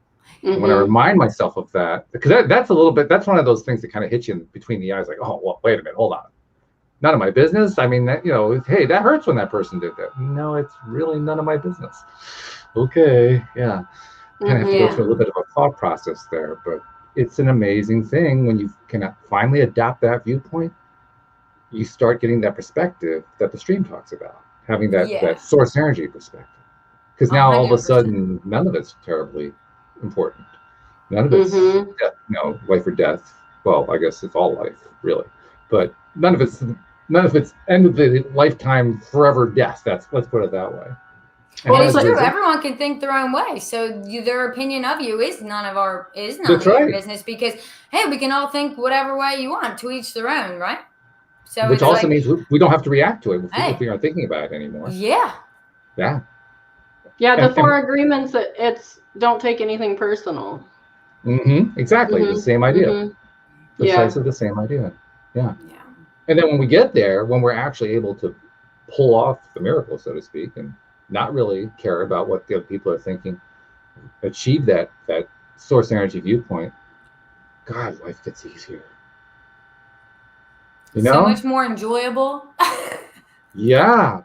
And when I remind myself of that, because that's one of those things that kind of hit you between the eyes, like, oh, well, wait a minute, hold on. None of my business. I mean, that, you know, hey, that hurts when that person did that. No, it's really none of my business. Okay, yeah. Kind of have to go through a little bit of a thought process there, but it's an amazing thing when you can finally adapt that viewpoint. You start getting that perspective that the stream talks about, having that source energy perspective. Because now 100%. All of a sudden, none of it's terribly important. None of it's life or death. Well, I guess it's all life, really. But none of it's end of the lifetime, forever death. Let's put it that way. Well, it's true. Everyone can think their own way. So their opinion of you is none of your business because, hey, we can all think whatever way you want, to each their own, right? So which also means we don't have to react to it if we aren't thinking about it anymore. Yeah. Yeah. Yeah, the 4 agreements, it's don't take anything personal. Exactly. The same idea. Precisely the same idea. Yeah. And then when we get there, when we're actually able to pull off the miracle, so to speak, and not really care about what the other people are thinking, achieve that source energy viewpoint, God, life gets easier. You know? So much more enjoyable. Yeah.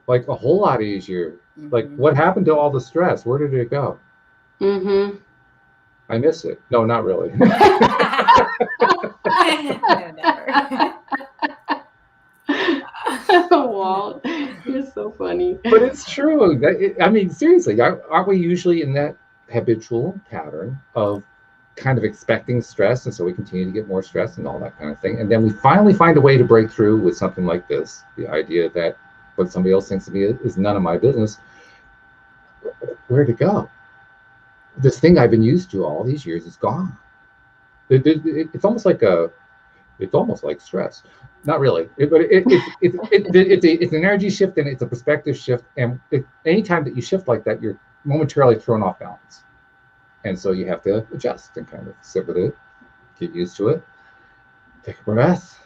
Like a whole lot easier. Like what happened to all the stress? Where did it go? I miss it. No, not really. No, never. Walt, you're so funny. But it's true. I mean, seriously, aren't we usually in that habitual pattern of kind of expecting stress, and so we continue to get more stress and all that kind of thing, and then we finally find a way to break through with something like this, the idea that what somebody else thinks of me is none of my business. Where'd it go? This thing I've been used to all these years is gone. It's almost like stress. Not really, but it's an energy shift and it's a perspective shift. And anytime that you shift like that, you're momentarily thrown off balance. And so you have to adjust and kind of sit with it, get used to it, take a breath.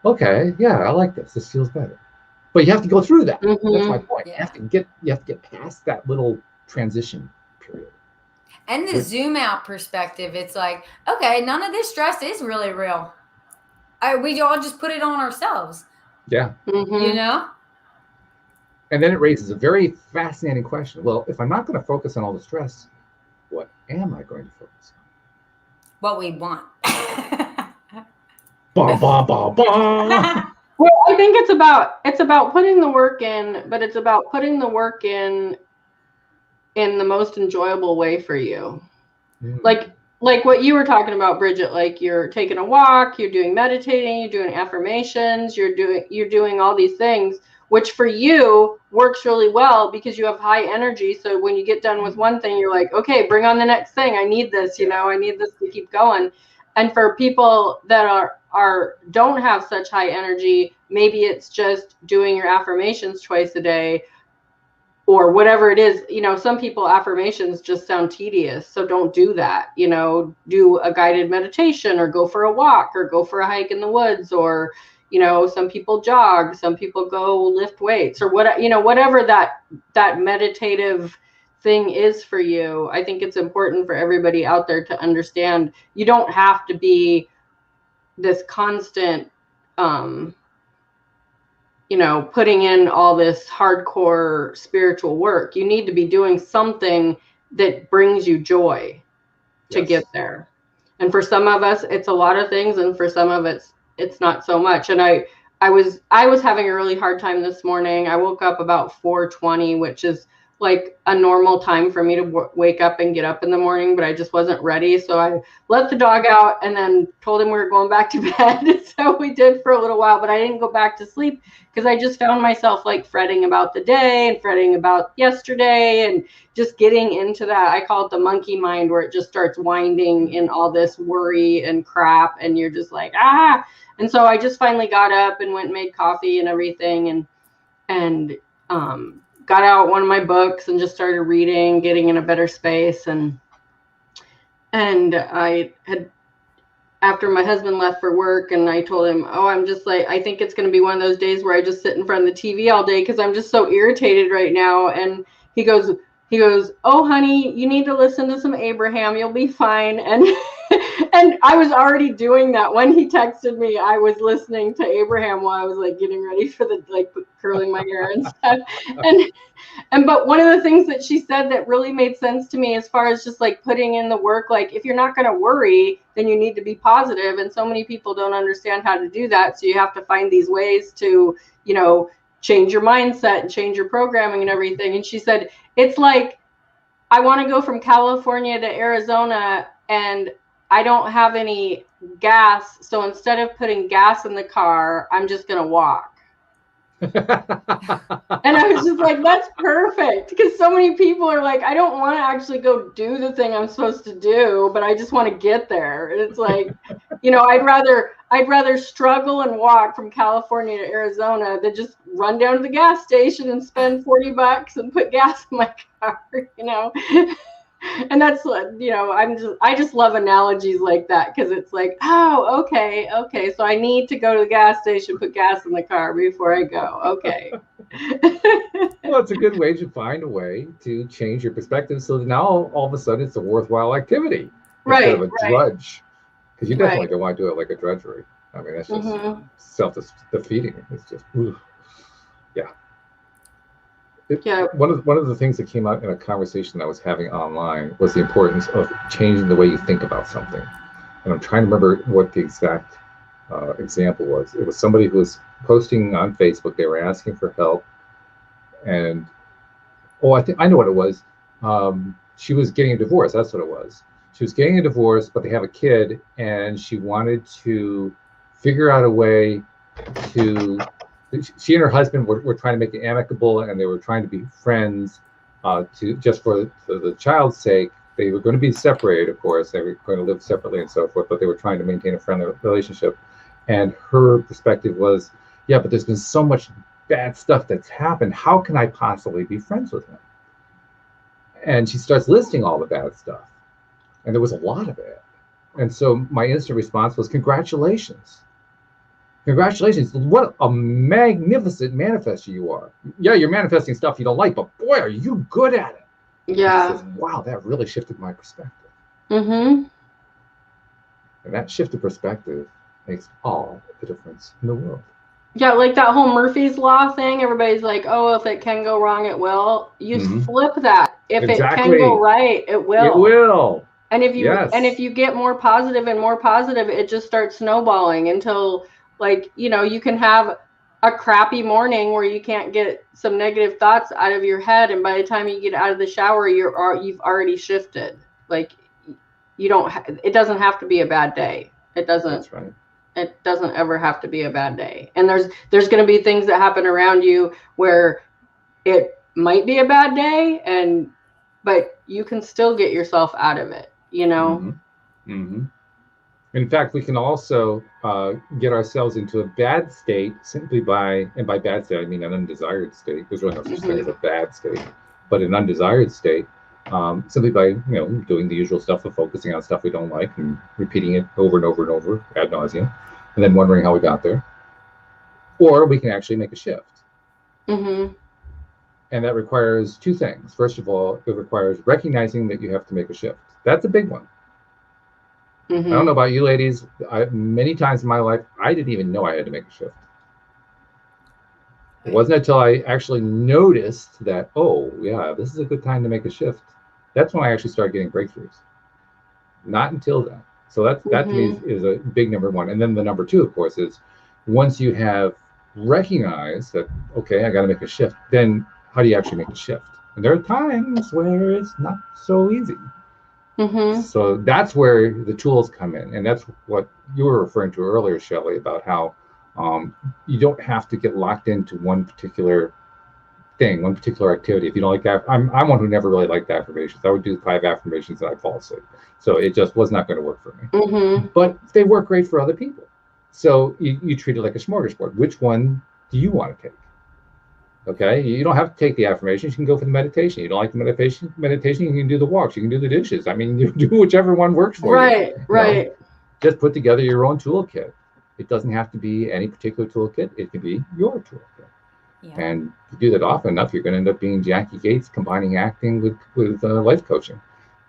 Okay, yeah, I like this. This feels better. But you have to go through that. That's my point. Yeah. You have to get past that little transition period. And the zoom out perspective, it's like, okay, none of this stress is really real. We all just put it on ourselves. Yeah. You know? And then it raises a very fascinating question. Well, if I'm not going to focus on all the stress, what am I going to focus on? What we want. Bah, bah, bah, bah. Well, I think it's about putting the work in, but it's about putting the work in the most enjoyable way for you. Like what you were talking about, Bridget, like you're taking a walk, you're doing meditating, you're doing affirmations, you're doing all these things, which for you works really well because you have high energy. So when you get done with one thing, you're like, okay, bring on the next thing. I need this, I need this to keep going. And for people that don't have such high energy, maybe it's just doing your affirmations twice a day or whatever it is. Some people, affirmations just sound tedious, so don't do that. Do a guided meditation or go for a walk or go for a hike in the woods, or some people jog, some people go lift weights, or whatever that meditative thing is for you. I think it's important for everybody out there to understand you don't have to be this constant putting in all this hardcore spiritual work. You need to be doing something that brings you joy to get there. And for some of us, it's a lot of things, and for some of it's not so much. And I was having a really hard time this morning. I woke up about 4:20, which is like a normal time for me to wake up and get up in the morning, but I just wasn't ready. So I let the dog out and then told him we were going back to bed. So we did for a little while, but I didn't go back to sleep because I just found myself like fretting about the day and fretting about yesterday and just getting into that. I call it the monkey mind, where it just starts winding in all this worry and crap. And you're just like, And so I just finally got up and went and made coffee and everything and got out one of my books and just started reading, getting in a better space. And I had, after my husband left for work, and I told him, I'm just like, I think it's going to be one of those days where I just sit in front of the TV all day because I'm just so irritated right now. And he goes, oh, honey, you need to listen to some Abraham. You'll be fine. And I was already doing that. When he texted me, I was listening to Abraham while I was like getting ready for curling my hair and stuff. But one of the things that she said that really made sense to me, as far as just like putting in the work, like if you're not going to worry, then you need to be positive. And so many people don't understand how to do that. So you have to find these ways to, change your mindset and change your programming and everything. And she said, it's like, I want to go from California to Arizona and I don't have any gas. So instead of putting gas in the car, I'm just going to walk. And I was just like, that's perfect. Because so many people are like, I don't want to actually go do the thing I'm supposed to do, but I just want to get there. And it's like, I'd rather struggle and walk from California to Arizona than just run down to the gas station and spend $40 and put gas in my car, And that's, I just love analogies like that, because it's like, okay. So I need to go to the gas station, put gas in the car before I go. Okay. Well, it's a good way to find a way to change your perspective so that now all of a sudden it's a worthwhile activity instead of a drudge. Because you definitely don't want to do it like a drudgery. I mean, that's just self-defeating. It's just, One of the things that came out in a conversation I was having online was the importance of changing the way you think about something. And I'm trying to remember what the exact example was. It was somebody who was posting on Facebook. They were asking for help. And, I think I know what it was. She was getting a divorce. That's what it was. She was getting a divorce, but they have a kid, and she wanted to figure out a way to she and her husband were trying to make it amicable, and they were trying to be friends to just for the child's sake. They were going to be separated, of course. They were going to live separately and so forth, but they were trying to maintain a friendly relationship. And her perspective was, yeah, but there's been so much bad stuff that's happened. How can I possibly be friends with him? And she starts listing all the bad stuff. And there was a lot of it. And so my instant response was, congratulations. Congratulations. What a magnificent manifester you are. Yeah, you're manifesting stuff you don't like, but boy, are you good at it. Yeah. Says, wow, that really shifted my perspective. Mm-hmm. And that shift of perspective makes all the difference in the world. Yeah, like that whole Murphy's Law thing. Everybody's like, oh, if it can go wrong, it will. You flip that. If it can go right, it will. It will. And if you get more positive and more positive, it just starts snowballing until, like, you know, you can have a crappy morning where you can't get some negative thoughts out of your head, and by the time you get out of the shower, you've already shifted. Like, it doesn't have to be a bad day. It doesn't. That's right. It doesn't ever have to be a bad day. And there's going to be things that happen around you where it might be a bad day, but you can still get yourself out of it, you know? Mm-hmm. In fact, we can also get ourselves into a bad state simply and by bad state, I mean an undesired state. There's really no such thing as a bad state, but an undesired state, simply by, you know, doing the usual stuff of focusing on stuff we don't like and repeating it over and over and over ad nauseum, and then wondering how we got there. Or we can actually make a shift. Mm-hmm. And that requires two things. First of all, it requires recognizing that you have to make a shift. That's a big one. Mm-hmm. I don't know about you ladies. Many times in my life, I didn't even know I had to make a shift. It wasn't until I actually noticed that, oh, yeah, this is a good time to make a shift. That's when I actually started getting breakthroughs. Not until then. So that to me is a big number one. And then the number two, of course, is once you have recognized that, okay, I got to make a shift, then how do you actually make a shift? And there are times where it's not so easy. Mm-hmm. So that's where the tools come in. And that's what you were referring to earlier, Shelly, about how you don't have to get locked into one particular thing, one particular activity. If you don't like that, I'm one who never really liked affirmations. I would do 5 affirmations and I'd fall asleep. So it just was not going to work for me. Mm-hmm. But they work great for other people. So you treat it like a smorgasbord. Which one do you want to take? Okay, you don't have to take the affirmations. You can go for the meditation. You don't like the meditation, you can do the walks. You can do the dishes. I mean, you do whichever one works for you. Right. Just put together your own toolkit. It doesn't have to be any particular toolkit. It can be your toolkit. Yeah. And if you do that often enough, you're going to end up being Jackie Gates, combining acting with life coaching,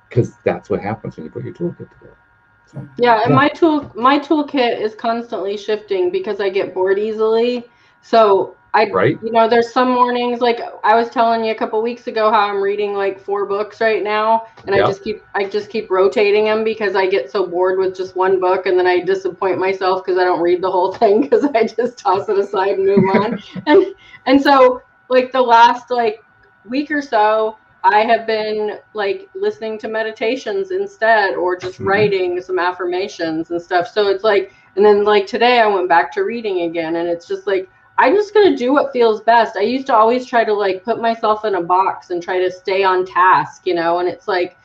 because that's what happens when you put your toolkit together. So, and my toolkit is constantly shifting because I get bored easily. So you know, there's some mornings, like I was telling you a couple weeks ago, how I'm reading like 4 books right now, and I just keep rotating them because I get so bored with just one book, and then I disappoint myself because I don't read the whole thing because I just toss it aside and move on. And so like the last like week or so, I have been like listening to meditations instead, or just writing some affirmations and stuff. So it's like, and then like today I went back to reading again, and it's just like, I'm just going to do what feels best. I used to always try to like put myself in a box and try to stay on task, you know, and it's like,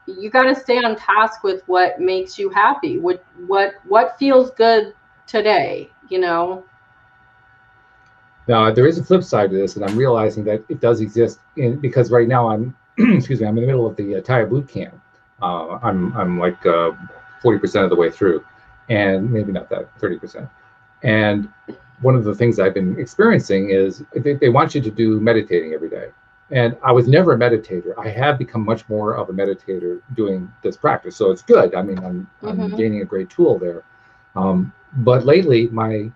you got to stay on task with what makes you happy, what feels good today, you know? Now, there is a flip side to this, and I'm realizing that it does exist because right now I'm, excuse me, I'm in the middle of the Thai boot camp. I'm like 40% of the way through, and maybe not that, 30%. And one of the things I've been experiencing is they want you to do meditating every day. And I was never a meditator. I have become much more of a meditator doing this practice. So it's good. I mean, I'm gaining a great tool there. But lately, my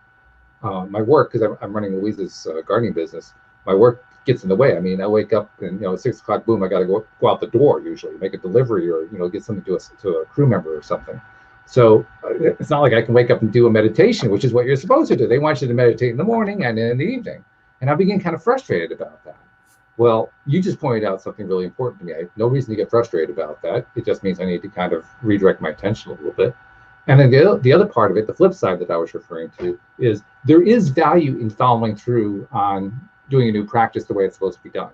work, because I'm running Louise's gardening business, my work gets in the way. I mean, I wake up and, you know, at 6 o'clock, boom, I got to go out the door usually, make a delivery or, you know, get something to a crew member or something. So it's not like I can wake up and do a meditation, which is what you're supposed to do. They want you to meditate in the morning and in the evening. And I begin kind of frustrated about that. Well, you just pointed out something really important to me. I have no reason to get frustrated about that. It just means I need to kind of redirect my attention a little bit. And then the other part of it, the flip side that I was referring to, is there is value in following through on doing a new practice the way it's supposed to be done,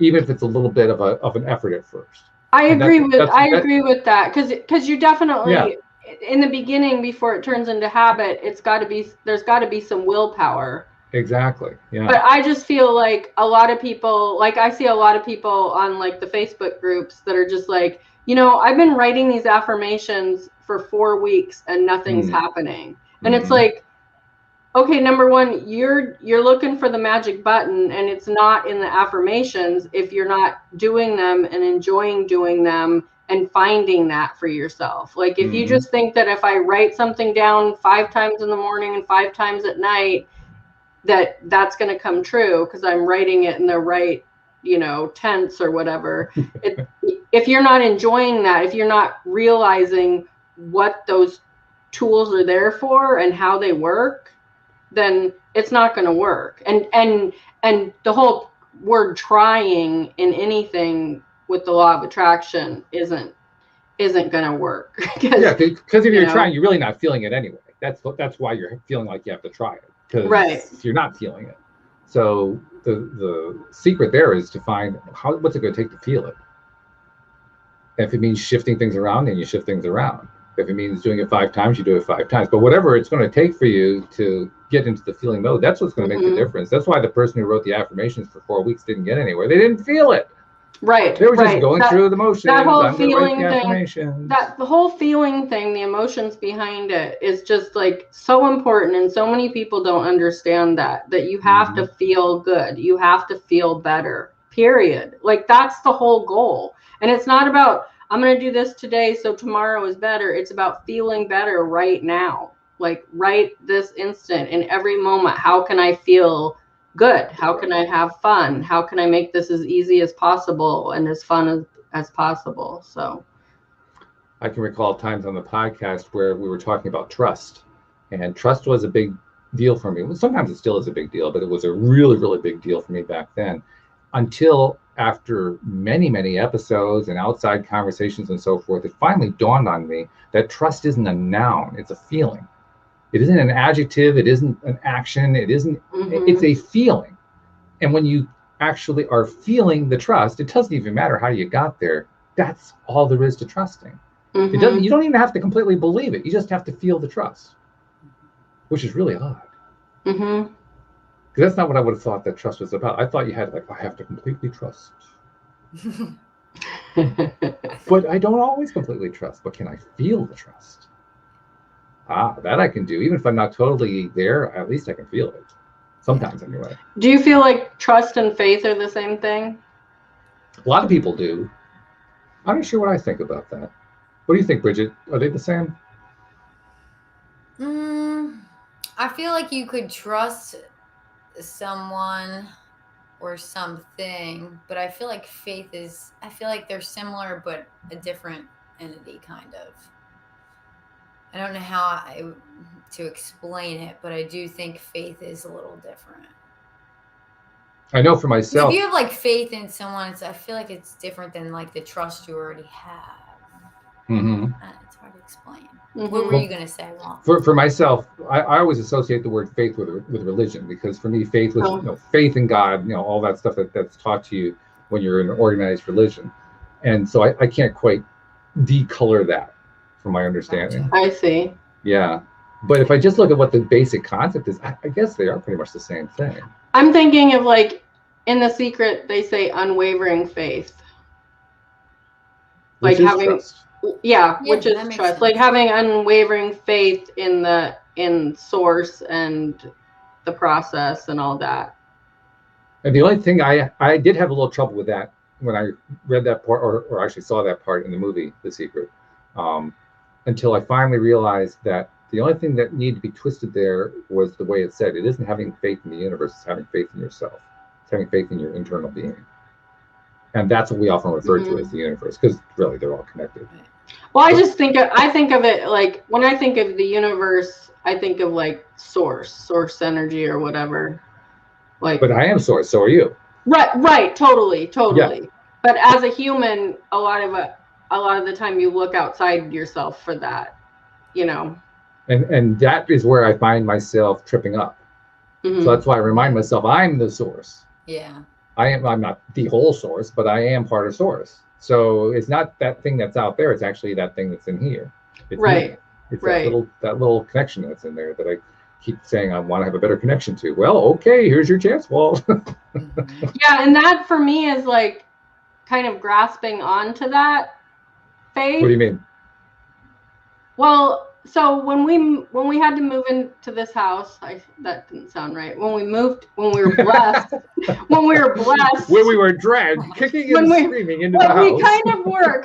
even if it's a little bit of an effort at first. I agree with that, because you definitely in the beginning, before it turns into habit, there's got to be some willpower. Exactly. Yeah. But I just feel like a lot of people, like I see a lot of people on like the Facebook groups that are just like, I've been writing these affirmations for 4 weeks and nothing's happening. And it's like, okay, number one, you're looking for the magic button, and it's not in the affirmations if you're not doing them and enjoying doing them and finding that for yourself. Like if you just think that if I write something down 5 times in the morning and 5 times at night, that's going to come true because I'm writing it in the right, tense or whatever. If you're not enjoying that, if you're not realizing what those tools are there for and how they work, then it's not going to work. And the whole word trying in anything with the law of attraction isn't going to work. Because if you're trying, you're really not feeling it anyway. That's why you're feeling like you have to try it, because you're not feeling it. So the secret there is to find what's it going to take to feel it. If it means shifting things around, then you shift things around. If it means doing it 5 times, you do it 5 times. But whatever it's going to take for you to get into the feeling mode, that's what's going to make the difference. That's why the person who wrote the affirmations for 4 weeks didn't get anywhere. They didn't feel it. Right. They were just going through the motions. That whole feeling thing, the whole feeling thing, the emotions behind it is just like so important. And so many people don't understand that you have to feel good. You have to feel better, period. Like that's the whole goal. And it's not about, I'm going to do this today so tomorrow is better. It's about feeling better right now. Like right this instant, in every moment. How can I feel good? How can I have fun? How can I make this as easy as possible and as fun as possible? So I can recall times on the podcast where we were talking about trust, and trust was a big deal for me. Well, sometimes it still is a big deal, but it was a really, really big deal for me back then, until after many, many episodes and outside conversations and so forth, it finally dawned on me that trust isn't a noun, it's a feeling. It isn't an adjective, it isn't an action, it isn't, it's a feeling. And when you actually are feeling the trust, it doesn't even matter how you got there. That's all there is to trusting. You don't even have to completely believe it. You just have to feel the trust, which is really odd. Because that's not what I would have thought that trust was about. I thought you had I have to completely trust. But I don't always completely trust, but can I feel the trust? That I can do. Even if I'm not totally there, at least I can feel it. Sometimes, anyway. Do you feel like trust and faith are the same thing? A lot of people do. I'm not sure what I think about that. What do you think, Bridget? Are they the same? I feel like you could trust someone or something, but I feel like I feel like they're similar, but a different entity, kind of. I don't know how to explain it, but I do think faith is a little different. I know for myself. If you have like faith in someone, I feel like it's different than like the trust you already have. It's hard to explain. What were you going to say, Walt? For myself, I always associate the word faith with religion, because for me, faith was faith in God, all that stuff that's taught to you when you're in an organized religion, and so I can't quite decolor that from my understanding. I see. Yeah, but if I just look at what the basic concept is, I guess they are pretty much the same thing. I'm thinking of like in The Secret, they say unwavering faith, Which is trust. Which is trust. Sense. Like having unwavering faith in source and the process and all that. And the only thing I did have a little trouble with that when I read that part, or actually saw that part in the movie The Secret, until I finally realized that the only thing that needed to be twisted there was the way it said. It isn't having faith in the universe, it's having faith in yourself. It's having faith in your internal being. And that's what we often refer to as the universe, because really they're all connected. Well, I think of it like, when I think of the universe, I think of like source energy or whatever. Like, but I am source, so are you. Right, totally. Yeah. But as a human, a lot of the time you look outside yourself for that. you know. And that is where I find myself tripping up. Mm-hmm. So that's why I remind myself I'm the source. Yeah. I'm not the whole source, but I am part of source. So it's not that thing that's out there, it's actually that thing that's in here. It's right. Me. It's right. that little connection that's in there that I keep saying I want to have a better connection to. Well, okay, here's your chance, Walt. Yeah, and that for me is like kind of grasping onto that faith. What do you mean? Well, so when we had to move into this house, that didn't sound right. When we were blessed, when we were dragged, kicking and screaming into the house. We kind of were,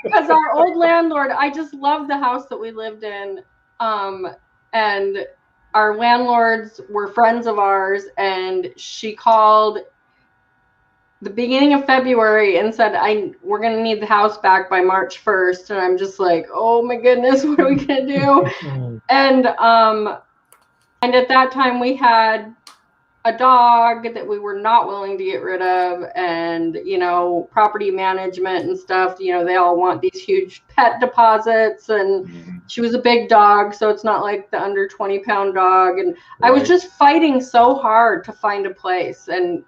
because our old landlord, I just loved the house that we lived in, and our landlords were friends of ours, and she called the beginning of February and said, we're going to need the house back by March 1st. And I'm just like, oh my goodness, what are we going to do? And at that time we had a dog that we were not willing to get rid of, and, you know, property management and stuff, you know, they all want these huge pet deposits, and she was a big dog, so it's not like the under 20-pound dog. And I was just fighting so hard to find a place. And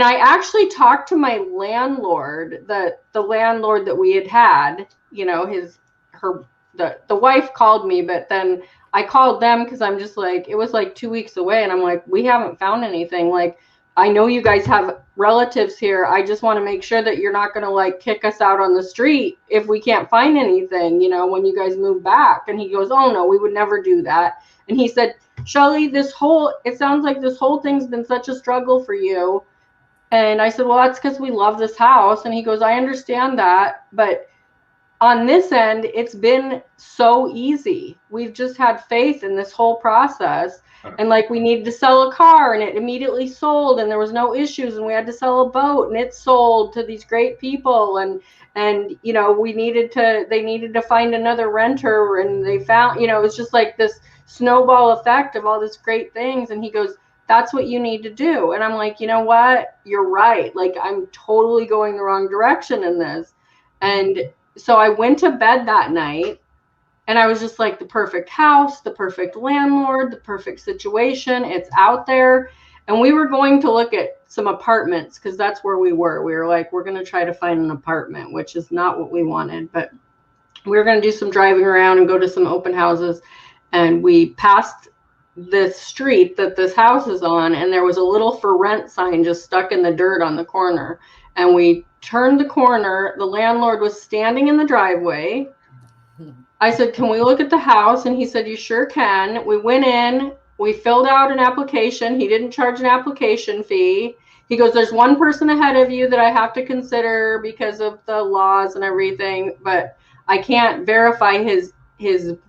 I actually talked to my landlord, the landlord that we had, you know, the wife called me, but then I called them because I'm just like, it was like 2 weeks away, and I'm like, we haven't found anything. Like, I know you guys have relatives here. I just want to make sure that you're not going to like kick us out on the street if we can't find anything, you know, when you guys move back. And he goes, oh no, we would never do that. And he said, Shelly, it sounds like this whole thing's been such a struggle for you. And I said, well, that's because we love this house. And he goes, I understand that, but on this end, it's been so easy. We've just had faith in this whole process. And like, we needed to sell a car, and it immediately sold, and there was no issues, and we had to sell a boat, and it sold to these great people. And, you know, they needed to find another renter, and they found, you know, it was just like this snowball effect of all these great things. And he goes, that's what you need to do. And I'm like, you know what? You're right. Like, I'm totally going the wrong direction in this. And so I went to bed that night, and I was just like, the perfect house, the perfect landlord, the perfect situation. It's out there. And we were going to look at some apartments because that's where we were. We were like, we're going to try to find an apartment, which is not what we wanted. But we were going to do some driving around and go to some open houses. And we passed the street that this house is on, and there was a little for rent sign just stuck in the dirt on the corner. And we turned the corner. The landlord was standing in the driveway. I said, can we look at the house? And he said, you sure can. We went in, we filled out an application. He didn't charge an application fee. He goes, there's one person ahead of you that I have to consider because of the laws and everything, but I can't verify his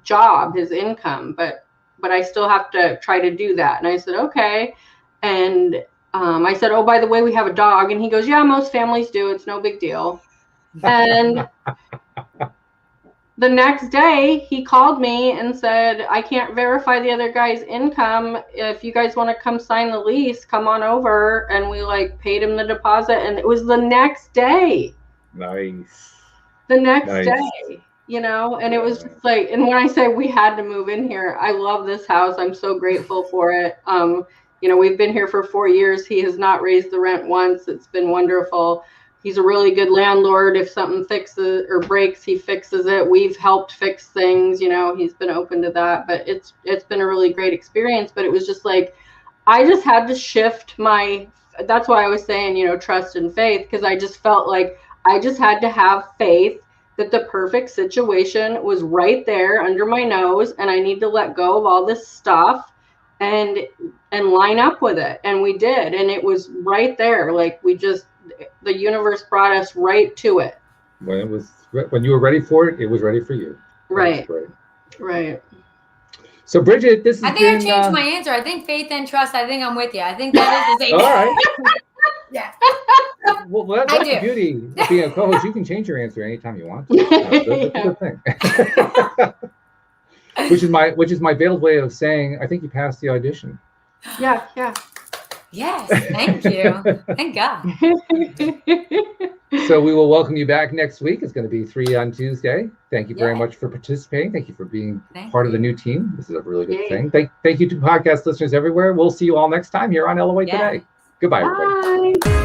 job, his income, but I still have to try to do that. And I said, okay. And I said, oh, by the way, we have a dog. And he goes, yeah, most families do. It's no big deal. And the next day he called me and said, I can't verify the other guy's income. If you guys want to come sign the lease, come on over. And we like paid him the deposit. And it was the next day. Nice. The next day. You know, and it was just like, and when I say we had to move in here, I love this house. I'm so grateful for it. You know, we've been here for 4 years. He has not raised the rent once. It's been wonderful. He's a really good landlord. If something fixes or breaks, he fixes it. We've helped fix things, you know, he's been open to that, but it's been a really great experience. But it was just like, I just had to shift that's why I was saying, you know, trust and faith, because I just felt like I just had to have faith that the perfect situation was right there under my nose, and I need to let go of all this stuff and line up with it. And we did, and it was right there. Like, the universe brought us right to it. When you were ready for it, it was ready for you. Right. Right. So Bridget, this has I think I changed my answer. I think faith and trust. I think I'm with you. I think that is the same. All right. Yeah. Well, that's the beauty of being a co-host. You can change your answer anytime you want to. That's a good thing. Which is my veiled way of saying, I think you passed the audition. Yeah. Yes, thank you. Thank God. So we will welcome you back next week. It's going to be 3 on Tuesday. Thank you very much for participating. Thank you for being part of the new team. This is a really good thing. Thank you to podcast listeners everywhere. We'll see you all next time here on LOA Today. Goodbye, everybody. Bye.